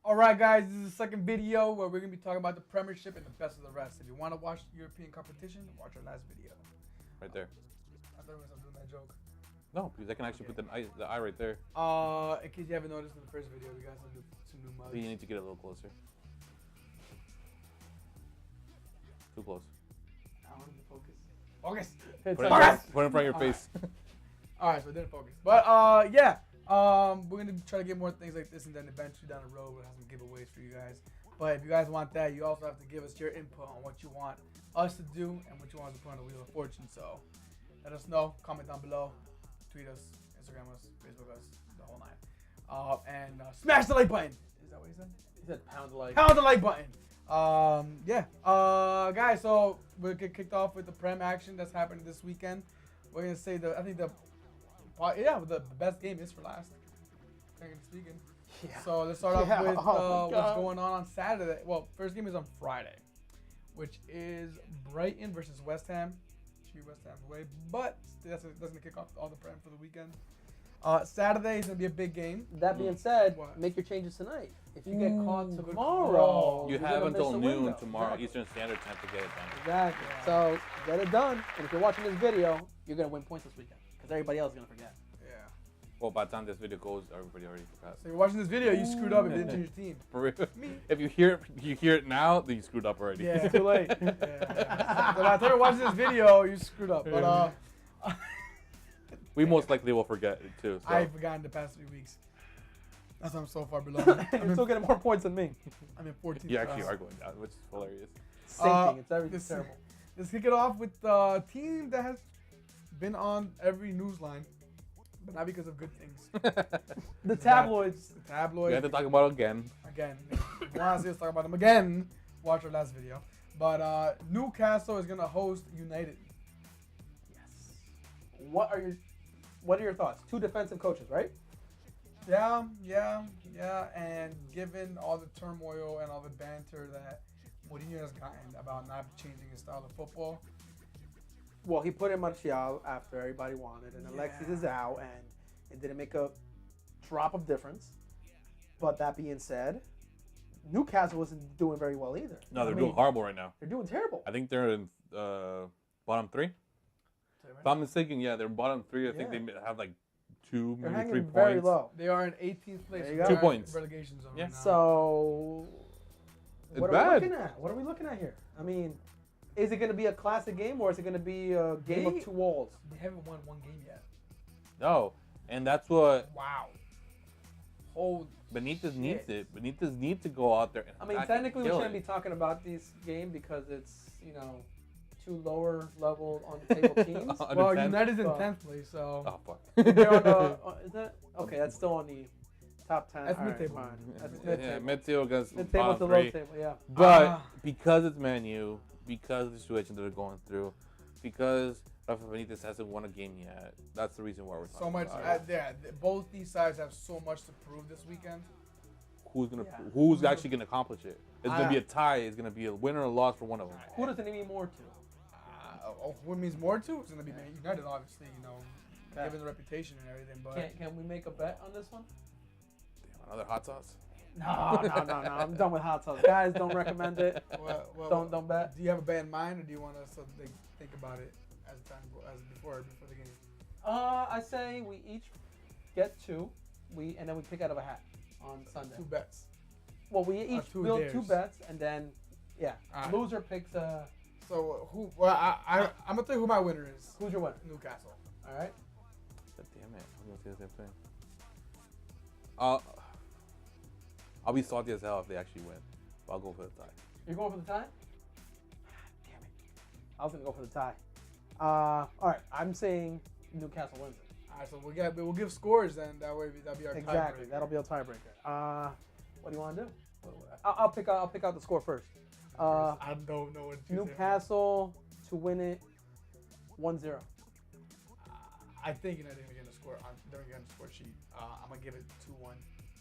Alright guys, this is the second video where we're going to be talking about the Premiership and the best of the rest. If you want to watch European competition, watch our last video. Right there. I thought I was doing that joke. No, because I can actually put the eye right there. In case you haven't noticed in the first video, we got some new mugs. So you need to get a little closer. Too close. I want to focus. Focus! Put it in front of your face. Alright, so it didn't focus. But yeah. We're going to try to get more things like this, and then eventually down the road we'll have some giveaways for you guys. But if you guys want that, you also have to give us your input on what you want us to do and what you want us to put on the Wheel of Fortune. So let us know, comment down below, tweet us, Instagram us, Facebook us, the whole nine. And smash the like button. Is that what he said? He said pound the like. Pound the like button. Yeah. Guys, so we'll get kicked off with the Prem action that's happening this weekend. We're going to say the best game is for last. Technically speaking. Yeah. So let's start off with what's going on Saturday. Well, first game is on Friday, which is Brighton versus West Ham. Should be West Ham away, but that's going to kick off all the Prem for the weekend. Saturday is going to be a big game. That being said, make your changes tonight. If you get caught tomorrow, you have until noon tomorrow Eastern Standard Time to get it done. Exactly. Yeah. So get it done. And if you're watching this video, you're going to win points this weekend because everybody else is going to forget. Well, by the time this video goes, everybody already forgot. So you're watching this video, you screwed up and didn't change your team. For real. Me. If you hear it now, then you screwed up already. Yeah, it's too late. Yeah. So by the time you're watching this video, you screwed up. But we most likely will forget it too. So. I've forgotten the past 3 weeks. That's why I'm so far below. You're still getting more points than me. I'm in 14th. You actually are going down, which is hilarious. Sinking. It's terrible. Let's kick it off with the team that has been on every news line. But not because of good things. The tabloids. The tabloids. We have to talk about it again. Again. If you want to see us talk about them again, watch our last video. But Newcastle is going to host United. Yes. What are your thoughts? Two defensive coaches, right? Yeah. And given all the turmoil and all the banter that Mourinho has gotten about not changing his style of football, well, he put in Martial after everybody wanted, and Alexis is out, and it didn't make a drop of difference. But that being said, Newcastle wasn't doing very well either. No, they're doing horrible right now. They're doing terrible. I think they're in bottom 3. If I'm mistaken, yeah, they're bottom 3. I think they have like 2, maybe 3 points. Very low. They are in 18th place. 2 points. Relegation zone. Yeah. Right now. So, what are we looking at? What are we looking at here? I mean, is it going to be a classic game or is it going to be a game of two walls? They haven't won one game yet. No, and that's what. Wow. Holy Benitez needs it. Benitez needs to go out there. And I mean, technically we shouldn't be talking about this game because it's, two lower level on the table teams. Well, United's in 10th place, so. Oh, fuck. They're on the, is that? Okay, that's still on the top 10. That's mid-table. That's mid-table. Yeah, mid-table against mid-table to low table, yeah. But because it's Man U, because of the situation that they're going through, because Rafa Benitez hasn't won a game yet, that's the reason why we're talking about it. Both these sides have so much to prove this weekend. Who's actually gonna accomplish it? It's gonna be a tie. It's gonna be a win or a loss for one of them. Who does it mean more to? Who it means more to? It's gonna be Man United, obviously. Given the reputation and everything. But can we make a bet on this one? Damn, another hot sauce. No. I'm done with hot sauce. Guys, don't recommend it. Don't bet. Do you have a bet in mind, or do you want us to think about it as before the game? I say we each get 2, and then we pick out of a hat on Sunday. 2 bets. Well, we each build 2 bets, and then loser picks a. So who? Well, I'm gonna tell you who my winner is. Who's your winner? Newcastle. All right. Damn it! I'm gonna say the same thing. I'll be salty as hell if they actually win. But I'll go for the tie. You're going for the tie? Damn it. I was going to go for the tie. All right. I'm saying Newcastle wins it. All right. So we'll give scores, then that way that'll be our tiebreaker. Exactly. That'll be our tiebreaker. What do you want to do? I'll pick out the score first. I don't know what Newcastle to win it 1-0. I think United are going to score. They're going to score sheet. I'm going to give it 2-1.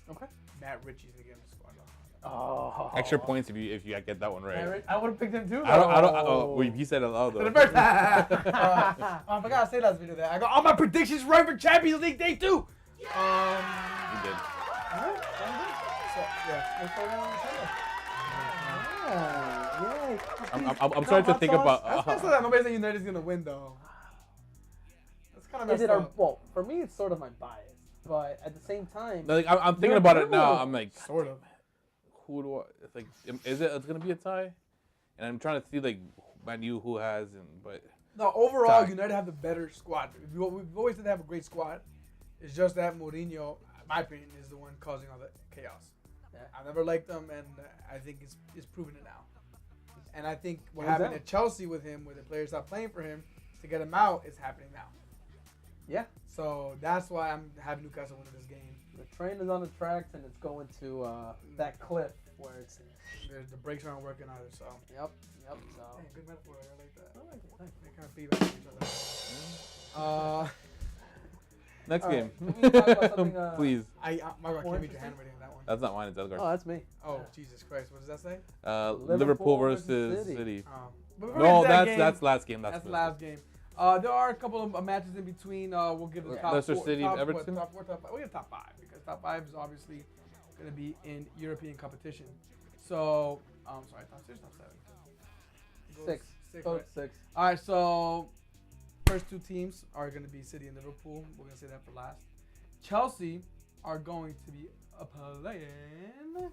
Okay. Matt Ritchie's gonna get him to score. Oh. Extra points if you get that one right. I would have picked him too. I don't. Wait, he said it loud though. For the first time. I forgot to say last video that I got all my predictions right for Champions League Day 2. You did. I'm starting to think about. That's not so that nobody saying United's gonna win though. That's kind of messed up. Well, for me, it's sort of my bias, but at the same time, Like I'm thinking about it now. I'm like, sort of. Who do I? It's like, it's gonna be a tie? And I'm trying to see like Man U who has but. No, overall, United have the better squad. We've always said they have a great squad. It's just that Mourinho, in my opinion, is the one causing all the chaos. Yeah. I never liked him, and I think it's proven it now. And I think what happened at Chelsea with him, where the players stopped playing for him to get him out, is happening now. Yeah. So that's why I'm having Newcastle win this game. The train is on the tracks, and it's going to that cliff where it's... The brakes aren't working either, so... Yep. So. Hey, good metaphor. I like that. I like it. They kind of feedback to each other. Next game. Can we talk about something, please. Margo, I can't read your handwriting on that one. That's not mine, it's Edgar's. Oh, that's me. Oh, Jesus Christ. What does that say? Liverpool versus City. Oh. No, that's last game. That's the last game. There are a couple of matches in between. We'll give the top Leicester four. City, top, Everton? Top 4, top 5. We have top 5 because top 5 is obviously going to be in European competition. So, sorry, top 6, top 7. 6. Right? 6. All right, so first two teams are going to be City and Liverpool. We're going to say that for last. Chelsea are going to be playing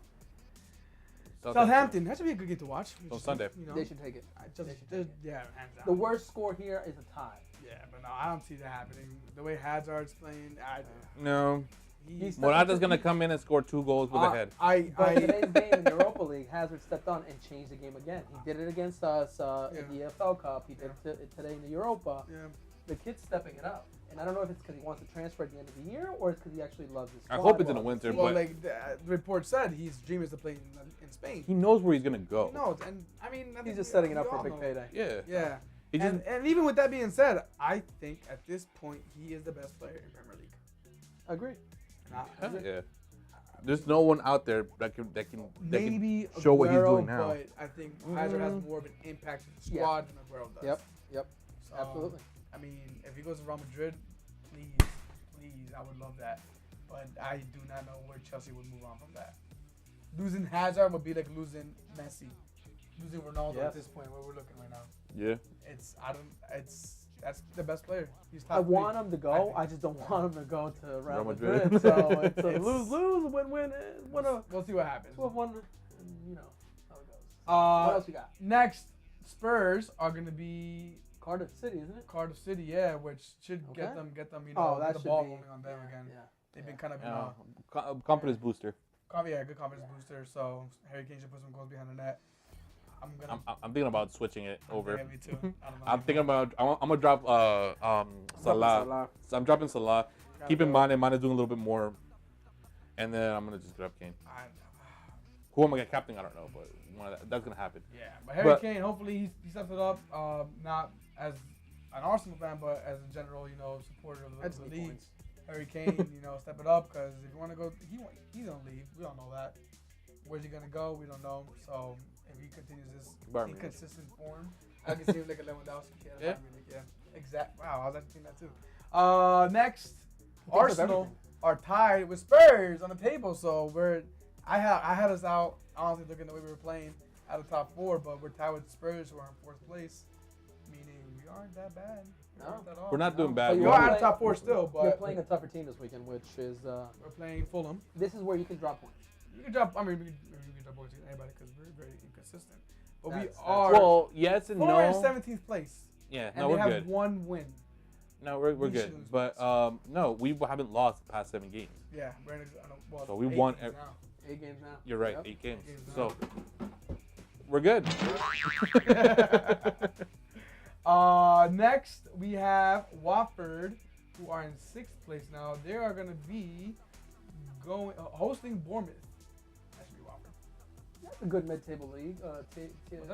Southampton. That should be a good game to watch. On Sunday. They should take it. Yeah, hands down. The worst score here is a tie. Yeah, but no, I don't see that happening. The way Hazard's playing, no. Morata's going to come in and score 2 goals with a head. But today's game in Europa League, Hazard stepped on and changed the game again. He did it against us in the EFL Cup. He did it today in the Europa. Yeah. The kid's stepping it up. And I don't know if it's because he wants to transfer at the end of the year or it's because he actually loves his squad. I hope it's in the winter. Well, like the report said, his dream is to play in Spain. He knows where he's going to go. He knows. And, I mean, he's just setting it up for a big payday. Yeah. And even with that being said, I think at this point, he is the best player in Premier League. Agree. Yeah. There's no one out there that can maybe show what he's doing now. But I think Hazard has more of an impact in the squad than Aguero does. Yep. So, absolutely. I mean, if he goes to Real Madrid, please, I would love that. But I do not know where Chelsea would move on from that. Losing Hazard would be like losing Messi, losing Ronaldo at this point where we're looking right now. Yeah. That's the best player. He's top I want him to go. I just don't want him to go to Real Madrid. Madrid. So it's a lose, win. We'll see what happens. 12-1, you know how it goes. What else we got? Next, Spurs are going to be Cardiff City, isn't it? Cardiff City, yeah, which should get them, get the ball rolling on them again. Yeah. They've been kind of confidence booster. Good confidence booster. So Harry Kane should put some goals behind the net. I'm thinking about switching it over. Yeah, me too. I'm thinking about I'm gonna drop Salah. So I'm dropping Salah. Keep in mind, Mane is doing a little bit more, and then I'm gonna just grab Kane. Who am I gonna captain? I don't know, but that's gonna happen. Yeah, but Harry Kane, hopefully he steps it up. Not as an Arsenal fan, but as a general, supporter of the league. Harry Kane, step it up because if you want to go, he's gonna leave. We don't know that. Where's he gonna go? We don't know. So if he continues this inconsistent form, I can see him like a Lewandowski. Yeah. Exactly. Wow, I was actually thinking that too. Next, Arsenal are tied with Spurs on the table. So I had us out. Honestly, looking the way we were playing out of top 4, but we're tied with Spurs who are in 4th place, meaning we aren't that bad. We're not doing bad. We're out of top 4 still, but you're playing a tougher team this weekend, which is we're playing Fulham. This is where you can drop points. You can drop. I mean, we can drop points to anybody because we're very inconsistent. But we are. Well, yes and no. We're in 17th place. Yeah, and we're they have good. 1 win. No, we're good. But no, we haven't lost the past 7 games. Yeah, so we won 8 games now. You're right, 8 games. So we're good. Next, we have Watford, who are in 6th place now. They are going to be hosting Bournemouth. That should be Watford. That's a good mid-table league.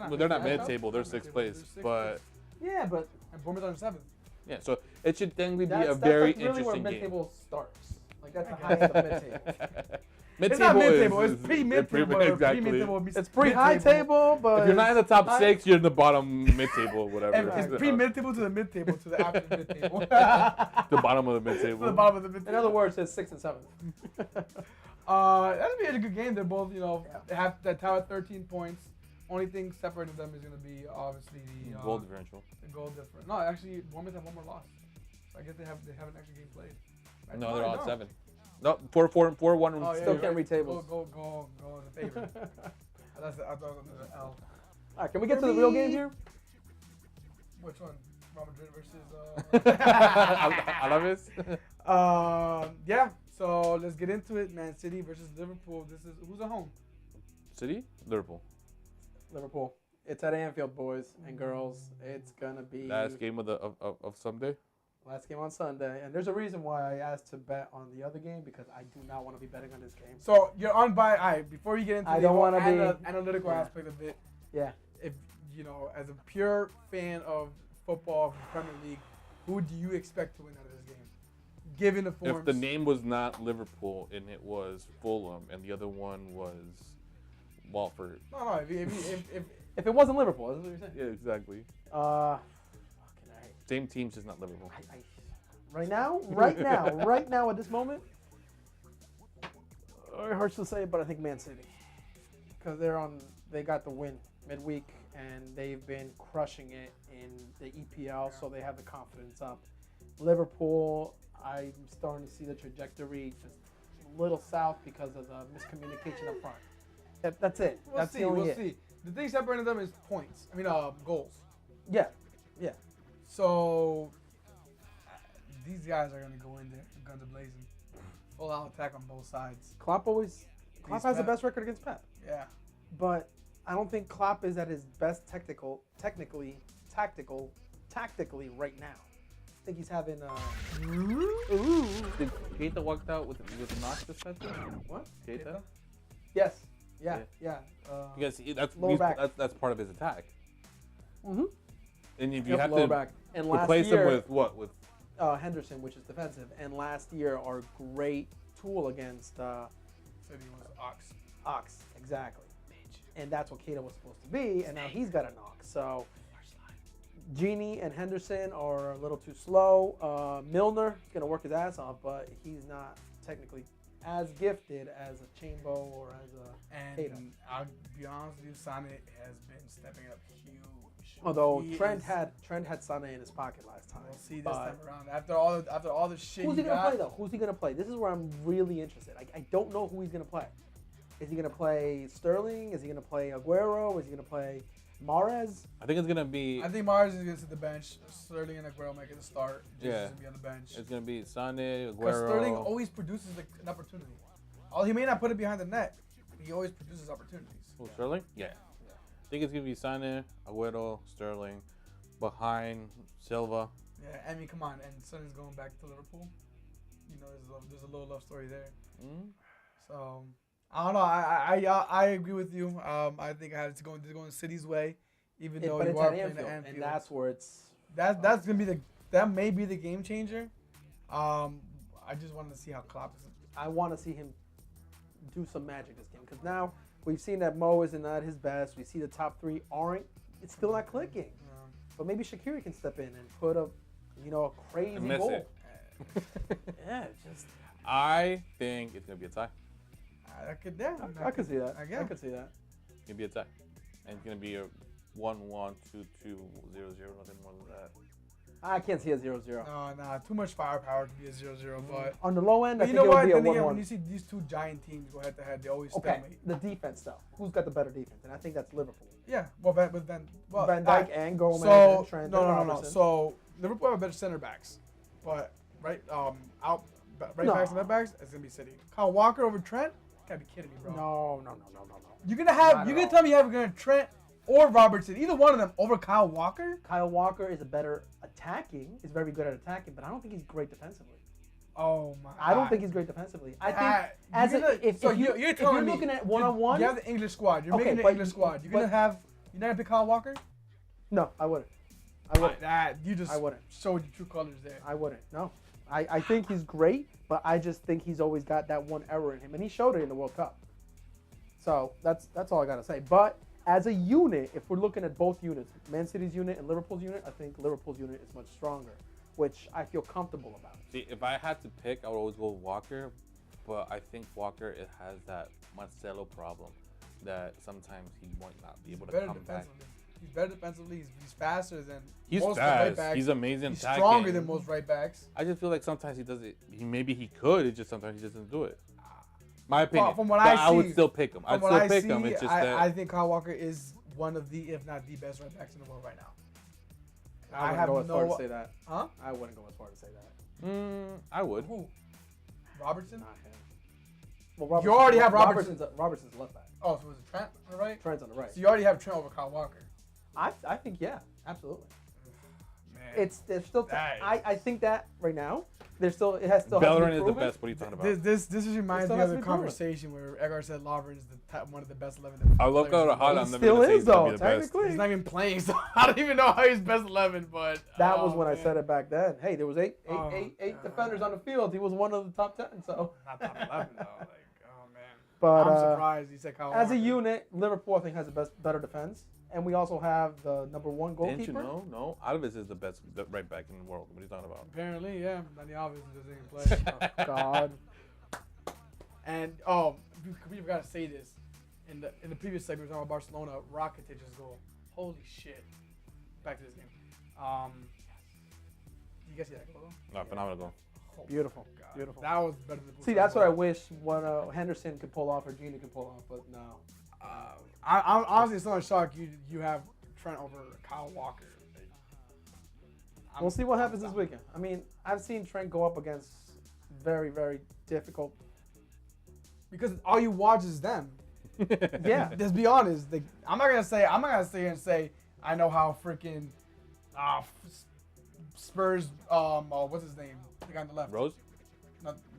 Well, they're not mid-table. They're 6th place. But yeah, but and Bournemouth are in 7th. Yeah, so it should technically be a very interesting game. That's really where mid-table starts. Like that's the highest of mid-table. It's not mid-table. It's pre-mid-table. Exactly. It's pre-high table, but if you're not in the top 6, you're in the bottom mid-table or whatever. And it's pre-mid-table to the mid-table to the after mid-table. The bottom of the mid-table. The bottom of the mid-table. In other words, it's 6th and That'll be a good game. They're both, they have that tie at 13 points. Only thing separating them is going to be obviously the goal differential. The goal difference. No, actually, Bournemouth have one more loss. So I guess they haven't actually game played. Right? No, they're on 7. No, 4-1. Oh, yeah, still can't read tables. Go as a favorite. I thought it was an L. All right, can we get to the real game here? Which one? Real Madrid versus Alaves? Yeah. So let's get into it. Man City versus Liverpool. Who's at home? City? Liverpool. Liverpool. It's at Anfield, boys and girls. It's gonna be last game of Sunday. Last game on Sunday, and there's a reason why I asked to bet on the other game because I do not want to be betting on this game. So you're on by. All right, before you get into I don't want to be analytical aspect of it. Yeah. If as a pure fan of football from the Premier League, who do you expect to win out of this game? Given the forms. If the name was not Liverpool and it was Fulham and the other one was Watford. No. If it wasn't Liverpool, that's what you're saying. Yeah, exactly. Same team's just not Liverpool. Right now, at this moment, it hurts to say, but I think Man City, because they got the win midweek and they've been crushing it in the EPL, so they have the confidence up. Liverpool, I'm starting to see the trajectory just a little south because of the miscommunication up front. That's it. We'll see. The thing separating them is points. I mean, goals. Yeah. So these guys are gonna go in there, guns blazing, full out attack on both sides. Klopp has the best record against Pep. Yeah. But I don't think Klopp is at his best tactically right now. I think he's having Did Keita walked out with a knock this past game? What? Keita? Yes. Yeah. Because that's part of his attack. Mm-hmm. And if you have to back. And replace him with what? With Henderson, which is defensive. And last year, our great tool against City was Ox, exactly. And that's what Keita was supposed to be, and now he's got a knock. So Genie and Henderson are a little too slow. Milner is going to work his ass off, but he's not technically as gifted as a Chambo or as a Keita. And I'll be honest with you, Sane has been stepping up huge. Although Trent had Sane in his pocket last time. We'll see this time around. After all the shit who's he going to play, though? Who's he going to play? This is where I'm really interested. I don't know who he's going to play. Is he going to play Sterling? Is he going to play Aguero? Is he going to play Mahrez? I think it's going to be... I think Mahrez is going to sit the bench. Sterling and Aguero make it a start. Jesus is going to be on the bench. It's going to be Sane, Aguero... Because Sterling always produces an opportunity. He may not put it behind the net, but he always produces opportunities. Who, Sterling? Yeah. I think it's going to be Sane, Aguero, Sterling, behind Silva. Yeah, I mean, come on. And Sonny's going back to Liverpool. There's a little love story there. Mm-hmm. So... I don't know. I agree with you. I think I have to go in City's way, even though you are playing at Anfield. And that's where it's that's gonna be that may be the game changer. I just wanted to see how Klopp is. I want to see him do some magic this game because now we've seen that Mo isn't at his best. We see the top three aren't. It's still not clicking. Yeah. But maybe Shaqiri can step in and put a crazy goal. Yeah, just. I think it's gonna be a tie. I could see that. I could see that. It's gonna be a tie, and it's gonna be a 1-1, 2-2, 0-0, nothing more than that. I can't see a 0-0. No, too much firepower to be a 0-0. But on the low end, I think it would be a 1-1. Again, when you see these two giant teams go head to head, they always stalemate. The defense though, who's got the better defense? And I think that's Liverpool. Yeah, Van Dijk and Gomez and Trent and Robertson. So Liverpool have better center backs, but right backs and left backs, it's gonna be City. Kyle Walker over Trent. You gotta be kidding me, bro. No. You're gonna tell me you're gonna Trent or Robertson, either one of them over Kyle Walker? Kyle Walker is a better attacking. He's very good at attacking, but I don't think he's great defensively. Oh my! I don't think he's great defensively. I think if you're looking at one-on-one, you have the English squad. You're making the English squad. You're not gonna pick Kyle Walker? No, I wouldn't. You just I wouldn't. showed your true colors there. I wouldn't. No. I think he's great, but I just think he's always got that one error in him, and he showed it in the World Cup. So that's all I gotta say. But as a unit, if we're looking at both units, Man City's unit and Liverpool's unit, I think Liverpool's unit is much stronger, which I feel comfortable about. See, if I had to pick, I would always go with Walker, but I think Walker has that Marcelo problem that sometimes he might not be able to come back. He's better defensively. He's faster than He's most fast. right backs. He's amazing. He's attacking. stronger than most right backs. I just feel like sometimes he does it. Maybe he could. It's just sometimes he doesn't do it. My opinion. From what I see, I would still pick him. I'd still pick him. It's just I think Kyle Walker is one of the, if not the best right backs in the world right now. I wouldn't go as far to say that. Huh? I wouldn't go as far to say that. I would. Who? Robertson? Not him. Well, you already have Robertson. Robertson's left back. Oh, so was it Trent on the right? Trent's on the right. So you already have Trent over Kyle Walker. I think yeah, absolutely. Man, There's still I think that right now it has still Bellerin is the best. What are you talking about? This just reminds me of the conversation where Edgar said Lovren is one of the best 11. I love how Haaland still is though. Technically, he's not even playing, so I don't even know how he's best 11. But that was when I said it back then. Hey, there was eight defenders on the field. He was one of the top 10. So not top 11 though. But I'm surprised he said Kyle as Walker. a unit, Liverpool I think has the better defense, and we also have the number one goalkeeper. Didn't you know? No, Alves is the best right back in the world. What are you talking about? Apparently, yeah. Danny Alves doesn't even play. Oh, God. And we forgot to say this in the previous segment we were talking about Barcelona. Rakitic's goal. Holy shit! Back to this game. You guys see that goal? No, phenomenal goal. Oh, Beautiful. God. Beautiful. That was better than. See, that's what I wish Henderson could pull off or Gina could pull off, but no. I'm honestly still in shock. You have Trent over Kyle Walker. We'll see what happens this weekend. I mean, I've seen Trent go up against very, very difficult. Because all you watch is them. Yeah. Let's be honest. I'm not gonna sit here and say I know how freaking Spurs. What's his name? The guy on the left. Rose.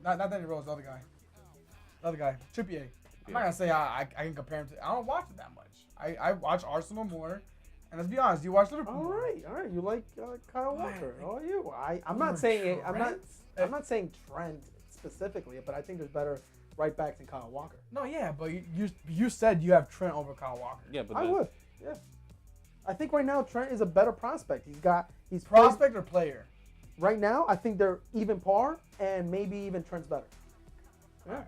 Not Danny Rose. The other guy. Trippier. I'm not gonna say I can compare him to. I don't watch it that much. I watch Arsenal more. And let's be honest, you watch Liverpool. All right. You like Kyle Walker? Oh, you? I'm not saying it. I'm not saying Trent specifically, but I think there's better right backs than Kyle Walker. No, yeah, but you said you have Trent over Kyle Walker. Yeah, but I would. Yeah. I think right now Trent is a better prospect. He's Prospect or player? Right now, I think they're even par, and maybe even Trent's better. Yeah.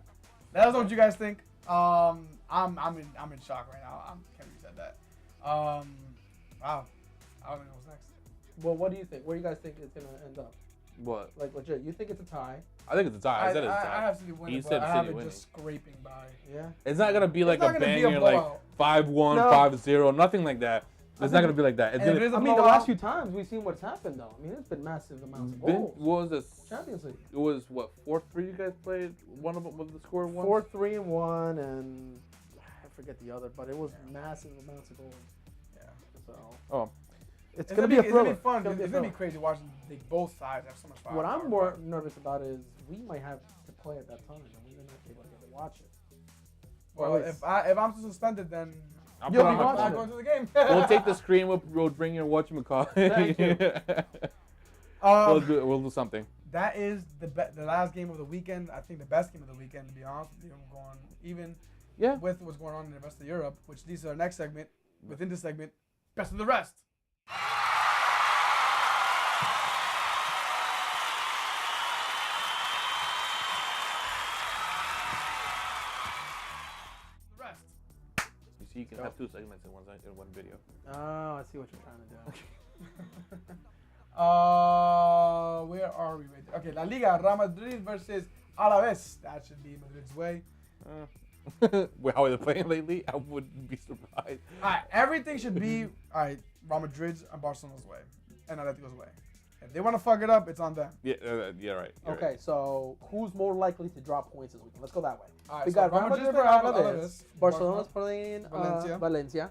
Let us know what you guys think. I'm in shock right now. I can't believe you said that. Wow. I don't know what's next. Well, what do you think? Where do you guys think it's gonna end up? What? Like legit, you think it's a tie? I think it's a tie. I said it's a I tie. have City winning, He but said I have City it winning. just scraping by. Yeah. It's not gonna be like not a gonna be a banger, like blowout. 5-1, No. 5-0, nothing like that. It's not gonna be like that. It's And if gonna, it is a I mean, the blowout, last few times we've seen what's happened, though. I mean, it's been massive amounts of goals. what was this? Champions League. It was what 4-3 you guys played. One of them was the score one. 4-3-1, and I forget the other, but it was massive amounts of goals. Yeah. So Oh, it's gonna be a thriller. It's gonna be fun. It's It's gonna be crazy watching both sides have so much fun. What I'm more nervous about is we might have to play at that time, and we're not able to get to watch it. Well, if I'm suspended, then You'll be I'm watching not it. going to the game. we'll take the screen. We'll bring your whatchamacallit. Thank you. We'll do something. That is the last game of the weekend. I think the best game of the weekend, to be honest with you. I'm going even with what's going on in the rest of Europe, which leads to our next segment. Within this segment, best of the rest. The rest. You see, you can have two segments in one video. Oh, I see what you're trying to do. Where are we? Okay, La Liga, Real Madrid versus Alaves. That should be Madrid's way. How are they playing lately? I wouldn't be surprised. All right, everything should be all right. Real Madrid's and Barcelona's way, and Atletico's way. If they want to fuck it up, it's on them. Yeah, right. Okay, Right. so who's more likely to drop points this weekend? Let's go that way. All right, We so got Real Real Madrid's Madrid playing versus Alaves. Barcelona's playing Valencia. Valencia,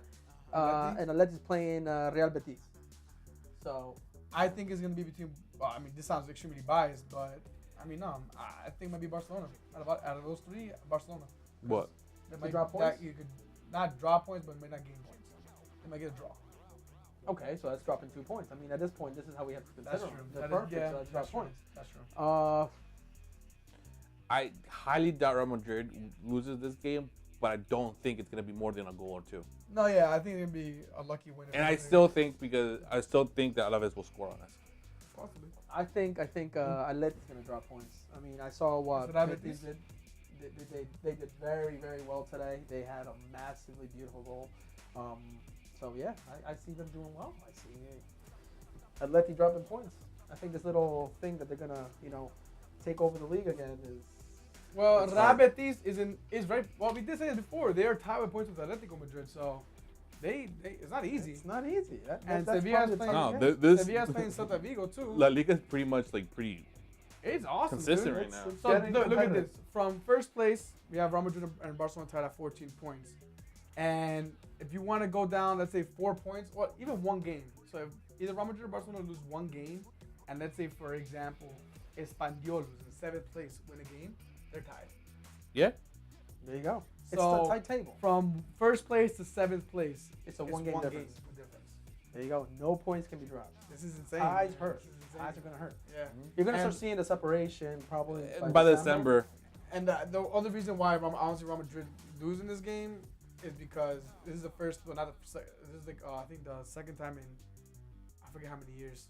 and Atleti's playing Real Betis. So I think it's gonna be between. Well, I mean, this sounds extremely biased, but I mean, no, I think it might be Barcelona. Out of those three, Barcelona. What? They To might drop points? You could not drop points, but might not gain points. They might get a draw. okay, so that's dropping 2 points. I mean, at this point, this is how we have to consider That's them. true. They're That is- perfect, yeah, so let's that's drop true. points. That's true. I highly doubt Real Madrid loses this game, but I don't think it's gonna be more than a goal or two. No, yeah, I think it'd be a lucky win. And I still think that Alaves will score on us. Possibly. I think Atleti's gonna drop points. I mean, I saw what That's what Betis Betis did. they did very, very well today. They had a massively beautiful goal. So yeah, I see them doing well. I see Atleti dropping points. I think this little thing that they're gonna, take over the league again is. Well, Real Betis is right. Well, we did say it before. They are tied with points with Atletico Madrid, so it's not easy. It's not easy. And that's Sevilla's probably playing. Sevilla's playing Celta Vigo too. La Liga is pretty much pretty It's awesome, consistent dude. right now. It's So look at this. From first place, we have Real Madrid and Barcelona tied at 14 points. And if you want to go down, let's say 4 points, or even one game. So if either Real Madrid or Barcelona lose one game, and let's say, for example, Espanyol, who's in 7th place, win a game, they're tied. Yeah. There you go. So It's a tight table. From first place to 7th place, It's a one-game difference. difference. There you go. No points can be dropped. This is insane. Ties hurt. This is insane. Ties are gonna hurt. Yeah. You're gonna And- start seeing the separation probably By December. And the other reason why honestly Real Madrid losing this game is because this is the first, well, not the this is like I think the second time in I forget how many years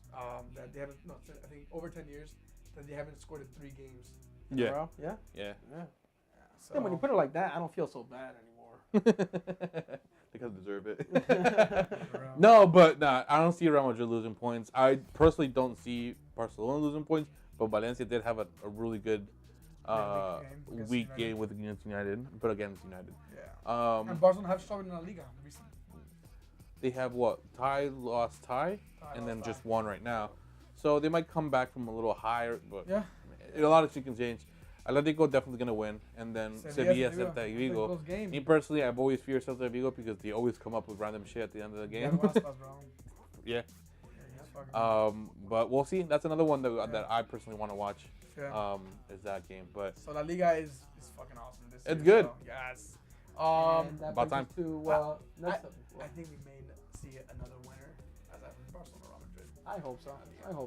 that they haven't. No, I think over 10 years that they haven't scored in 3 games. Yeah. Yeah. Yeah. So Then when you put it like that, I don't feel so bad anymore. They kind of deserve it. No, but nah, I don't see Real Madrid losing points. I personally don't see Barcelona losing points, but Valencia did have a really good week game against United, but against United. Yeah. And Barcelona have struggled in La Liga recently. They have what? Lost, and then just won right now. So they might come back from a little higher, but Yeah. a lot of shit can change. Atletico definitely gonna win, and then Sevilla, Celta Vigo. Me personally, I've always feared Celta Vigo because they always come up with random shit at the end of the game. Yeah. But we'll see. That's another one that I personally want to watch. Yeah. Is that game? But So La Liga is fucking awesome this year. It's good. So, yes. And that about brings us time. to next up. I think we may see another winner as after Barcelona Real Madrid. I hope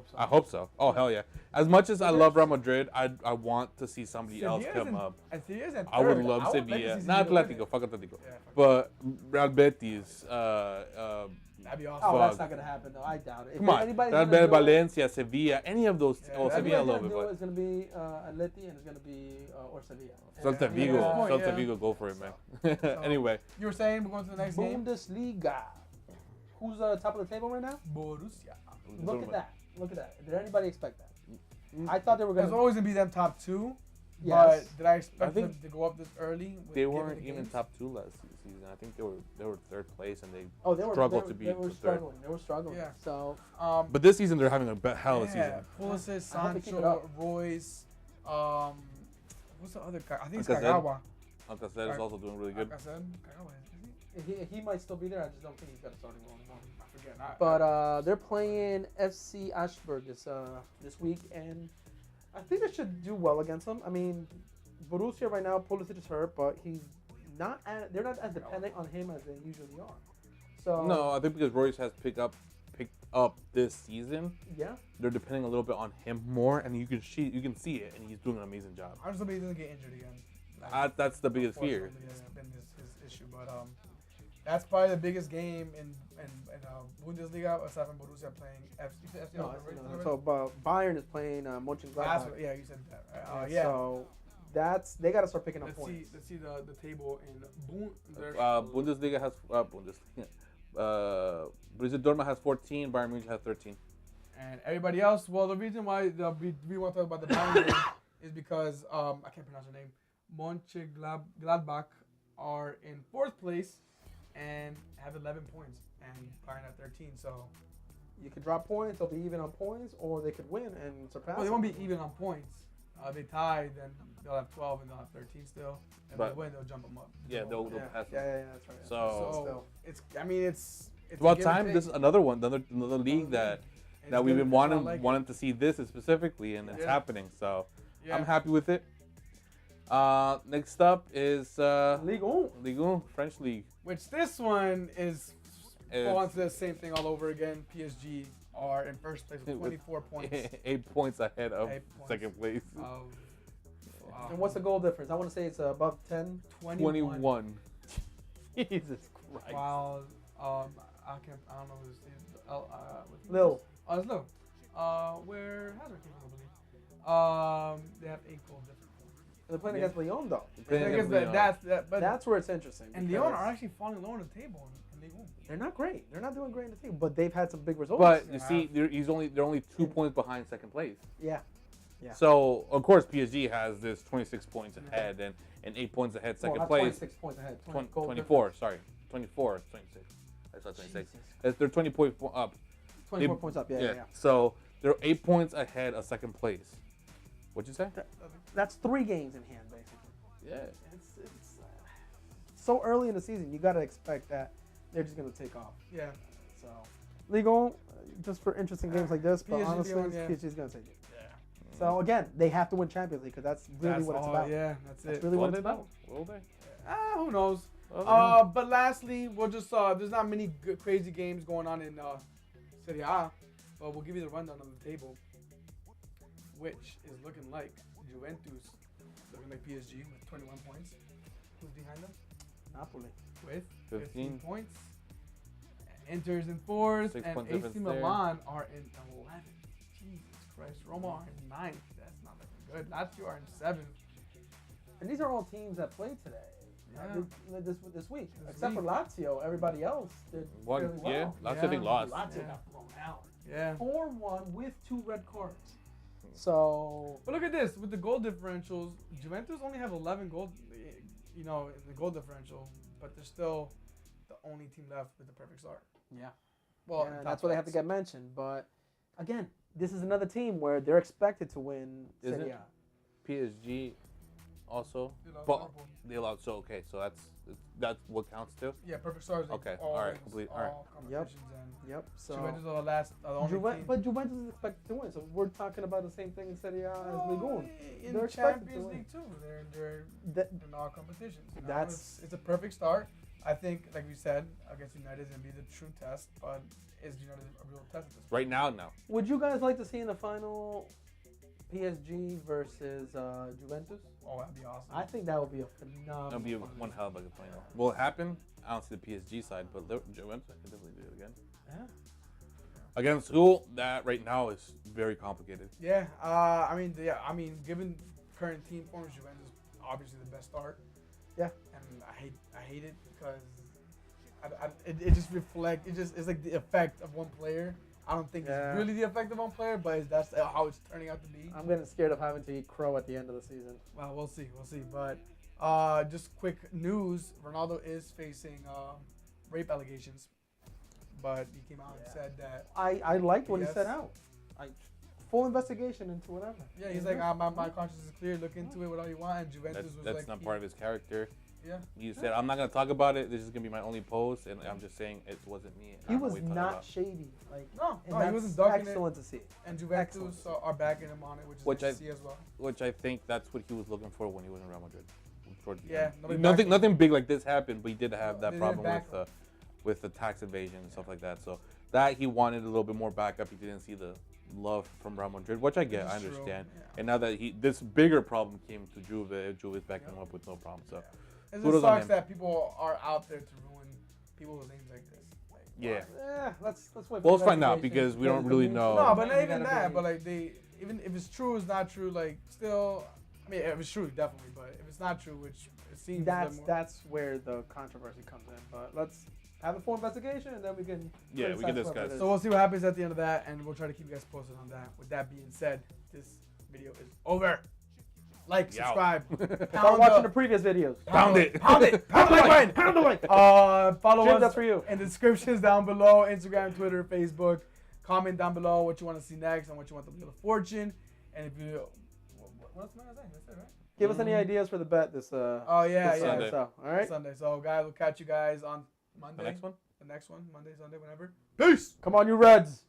so. I hope so. Oh hell yeah! As much as I love Real Madrid, I want to see somebody else Sevilla's come up. And Sevilla's in I would third. love like to Sevilla, see not Sevilla win Atletico. it. Fuck Atletico. Yeah, fuck But Real Betis. that'd be awesome. Oh, Fuck. that's not gonna happen though. I doubt it. Come on, Real Betis, Valencia, Sevilla, any of those. Yeah, Oh, that's Sevilla a Everybody's little gonna bit, do is gonna be Atleti and it's gonna be or Sevilla. but Celta Yeah. Vigo, Yeah. Celta Yeah. Vigo, go for it, man. So- Anyway, You were saying we're going to the next game? Bundesliga. Who's top of the table right now? Borussia. Look at that. Look at that. Did anybody expect that? I thought they were There's gonna. always going to be them top 2. Yes. But did I expect I think them to go up this early? they given weren't the even games? top 2 last season. I think they were third place and they Oh, they were struggled they, to be They were third. struggling. They were struggling. Yeah. So But this season they're having a hell of a Yeah, season. Pulisic, I hope they keep it Sancho, up. Royce, what's the other guy? I think it's Lacazette. Kagawa. Alcacer is also doing really good. Kagawa, is he? he might still be there. I just don't think he's got a starting role anymore. I forget. But they're playing FC Ashburg this week, and I think they should do well against them. I mean, Borussia right now, Pulisic is hurt, but they're not as dependent on him as they usually are. So No, I think because Royce has picked up this season, yeah, they're depending a little bit on him more, and you can see it, and he's doing an amazing job. I'm just hoping he doesn't get injured again. That's the biggest fear. Unfortunately, that's been his issue. But that's probably the biggest game in Bundesliga aside from Borussia playing FC. no. So Bayern is playing Mönchengladbach. Yeah, you said that. Right? And Yeah. So they got to start picking up Let's points. see the table in Bundesliga has Borussia Dortmund has 14, Bayern Munich has 13. And everybody else, well, the reason why we want to talk about the Bayern game is because I can't pronounce her name. Mönchengladbach are in 4th place and have 11 points, and Bayern at 13. So, You could drop points, they'll be even on points, or they could win and surpass. well, they won't them. be even on points. They tie, then they'll have 12 and they'll have 13 still. If But- they win, they'll jump them up. Yeah, they'll Yeah, pass. yeah, that's right. So it's it's about a give and time. take. This is another one, another league that It's we've good. been That's why I wanting like it. wanting to see this specifically, and it's Yeah. happening. So Yeah. I'm happy with it. Next up is Ligue 1. Ligue 1, French league. Which this one is fall into the same thing all over again. PSG are in first place with 24 points. 8 points ahead of 8 points. second place. And what's the goal difference? I want to say it's above 10. 21. Jesus Christ. While I don't know who's Lil. Oh, it's Lil. Where Hazard came from, I believe. They have 8 goals difference. They're playing against Lyon, though. But that's where it's interesting. And Lyon are actually falling low on the table. They're not great. They're not doing great in the table, but they've had some big results. But you see, they're only 2 points behind second place. Yeah. So of course PSG has this 26 points ahead and 8 points ahead second place. 26 points ahead. 24. Sorry, 24. 26. I saw 26. They're 20 points up. 24 points up. Yeah. So they're 8 points ahead of second place. What'd you say? That's 3 games in hand, basically. Yeah. It's so early in the season. You got to expect that they're just going to take off. Yeah. So, Ligue 1, just for interesting games like this, but honestly, PSG is going to take it. Yeah. So, again, they have to win Champions League because that's really what it's about. Yeah, that's it. Really what it's about. Will they? Who knows? But lastly, we'll just, there's not many crazy games going on in Serie A, but we'll give you the rundown of the table, which is looking like Juventus, looking like PSG with 21 points. Who's behind them? Napoli. With 15 points. Inter's in 4th, and AC Milan are in 11th. Jesus Christ. Roma are in 9th. That's not looking good. Lazio are in 7th. And these are all teams that played today. This week. Except for Lazio, everybody else did fairly well. Yeah, Lazio I think lost. Lazio got blown out. Yeah. 4-1 with 2 red cards. So, but look at this with the goal differentials. Juventus only have 11 goals, in the goal differential, but they're still the only team left with the perfect start. Yeah. Well, that's why they have to get mentioned. But again, this is another team where they're expected to win Serie A. PSG also, but they allowed. So okay, so that's what counts too. Yeah, perfect stars. Okay, all right, complete. All right. Competitions Yep. So Juventus are the only team. But Juventus is expected to win, so we're talking about the same thing in Serie A as Ligue 1. In the Champions League too, they're in all competitions. It's a perfect start. I think, like we said, against United is gonna be the true test. But is United a real test at this point? Right now, no. Would you guys like to see in the final PSG versus Juventus? Oh, that'd be awesome. I think that would be a phenomenal. That'd be one hell of a final. Will it happen? I don't see the PSG side, but Juventus can definitely do it again. Yeah. Against who? That right now is very complicated. Yeah. I mean, given current team forms, Juventus obviously the best start. Yeah. And I hate it because it just reflects. It's like the effect of one player. I don't think it's really the effect of one player, but that's how it's turning out to be. I'm getting scared of having to eat crow at the end of the season. Well, we'll see. But just quick news: Ronaldo is facing rape allegations, but he came out and said that. I liked what he set out. Full investigation into whatever. Yeah, he's like, my conscience is clear. Look into it, whatever you want. And Juventus was like, that's not part of his character. Yeah. He said, I'm not going to talk about it. This is going to be my only post. And I'm just saying it wasn't me. He was not shady. No, he wasn't ducking it. Excellent to see. And Juventus are backing him on it, which is nice to see as well. Which I think that's what he was looking for when he was in Real Madrid. Nothing big like this happened, but he did have that problem with the tax evasion and stuff like that. So that he wanted a little bit more backup. He didn't see the love from Real Madrid, which I get, I understand. Yeah. And now that this bigger problem came to Juve is backing him up with no problem. So it just sucks that people are out there to ruin people's names like this. Let's wait. Well, let's find out because we don't really know. No, but not even that. But even if it's true, it's not true. Still, I mean, if it's true, definitely. But if it's not true, which it seems that's where the controversy comes in. But let's have a full investigation, and then we can discuss. So we'll see what happens at the end of that, and we'll try to keep you guys posted on that. With that being said, this video is over. Like, subscribe. Start watching the previous videos. Pound it. Pound the like. Pound the like. Follow us that's for you. in the descriptions down below. Instagram, Twitter, Facebook. Comment down below what you want to see next and what you want the Wheel of Fortune. And if you, what else am I gonna say? That's it, right? Give us any ideas for the bet this. Sunday. So, all right. Sunday. So guys, we'll catch you guys on Monday. The next one, Monday, Sunday, whenever. Peace. Come on, you Reds.